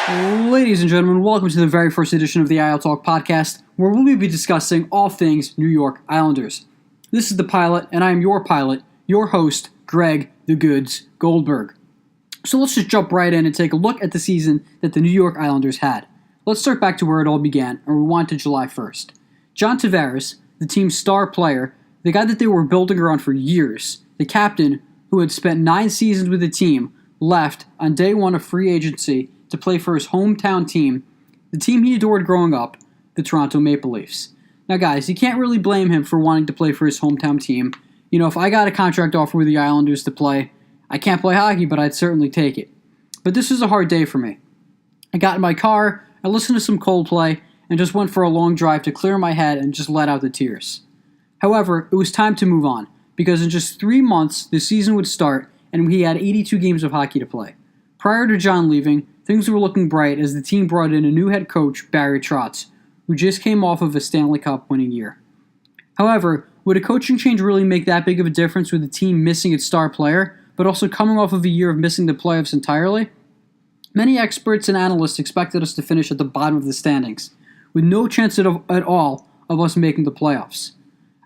Ladies and gentlemen, welcome to the very first edition of the IL Talk podcast, where we will be discussing all things New York Islanders. This is the pilot, and I am your pilot, your host, Greg the Goods Goldberg. So let's just jump right in and take a look at the season that the New York Islanders had. Let's start back to where it all began, and rewind to July 1st. John Tavares, the team's star player, the guy that they were building around for years, the captain who had spent 9 seasons with the team, left on day one of free agency to play for his hometown team, the team he adored growing up, the Toronto Maple Leafs. Now guys, you can't really blame him for wanting to play for his hometown team. You know, if I got a contract offer with the Islanders to play, I can't play hockey, but I'd certainly take it. But this was a hard day for me. I got in my car, I listened to some Coldplay, and just went for a long drive to clear my head and just let out the tears. However, it was time to move on, because in just 3 months, the season would start, and we had 82 games of hockey to play. Prior to John leaving, things were looking bright as the team brought in a new head coach, Barry Trotz, who just came off of a Stanley Cup winning year. However, would a coaching change really make that big of a difference with the team missing its star player, but also coming off of a year of missing the playoffs entirely? Many experts and analysts expected us to finish at the bottom of the standings, with no chance at all of us making the playoffs.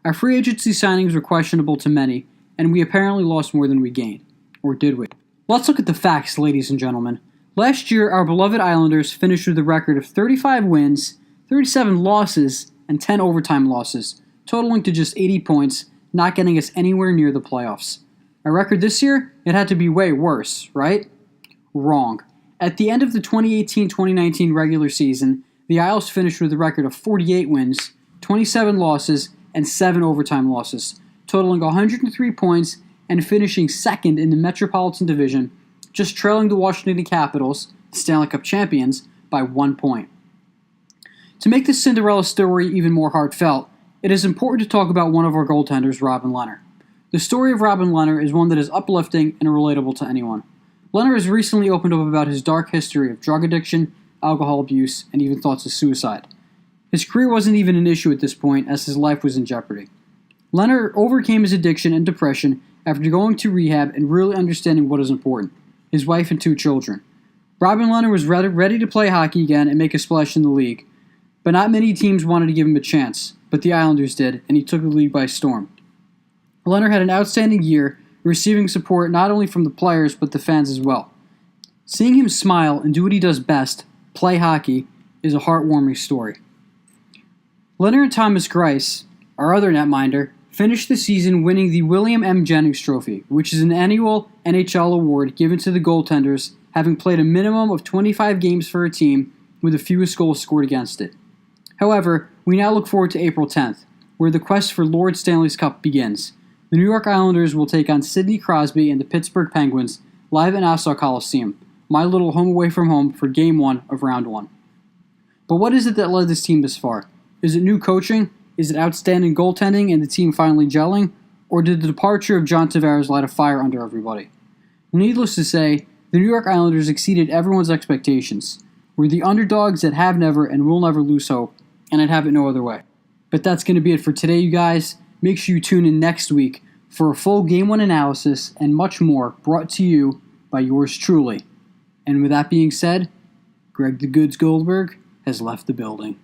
Our free agency signings were questionable to many, and we apparently lost more than we gained. Or did we? Let's look at the facts, ladies and gentlemen. Last year, our beloved Islanders finished with a record of 35 wins, 37 losses, and 10 overtime losses, totaling to just 80 points, not getting us anywhere near the playoffs. Our record this year? It had to be way worse, right? Wrong. At the end of the 2018-2019 regular season, the Isles finished with a record of 48 wins, 27 losses, and 7 overtime losses, totaling 103 points and finishing second in the Metropolitan Division, just trailing the Washington Capitals, the Stanley Cup champions, by 1 point. To make this Cinderella story even more heartfelt, it is important to talk about one of our goaltenders, Robin Lehner. The story of Robin Lehner is one that is uplifting and relatable to anyone. Lehner has recently opened up about his dark history of drug addiction, alcohol abuse, and even thoughts of suicide. His career wasn't even an issue at this point, as his life was in jeopardy. Lehner overcame his addiction and depression after going to rehab and really understanding what is important: his wife and 2 children. Robin Lehner was ready to play hockey again and make a splash in the league, but not many teams wanted to give him a chance, but the Islanders did, and he took the league by storm. Lehner had an outstanding year, receiving support not only from the players but the fans as well. Seeing him smile and do what he does best, play hockey, is a heartwarming story. Lehner and Thomas Greiss, our other netminder, finished the season winning the William M. Jennings Trophy, which is an annual NHL award given to the goaltenders having played a minimum of 25 games for a team with the fewest goals scored against it. However, we now look forward to April 10th, where the quest for Lord Stanley's Cup begins. The New York Islanders will take on Sidney Crosby and the Pittsburgh Penguins live at Nassau Coliseum, my little home away from home, for Game 1 of Round 1. But what is it that led this team this far? Is it new coaching? Is it outstanding goaltending and the team finally gelling? Or did the departure of John Tavares light a fire under everybody? Needless to say, the New York Islanders exceeded everyone's expectations. We're the underdogs that have never and will never lose hope, and I'd have it no other way. But that's going to be it for today, you guys. Make sure you tune in next week for a full Game 1 analysis and much more brought to you by yours truly. And with that being said, Greg the Goods Goldberg has left the building.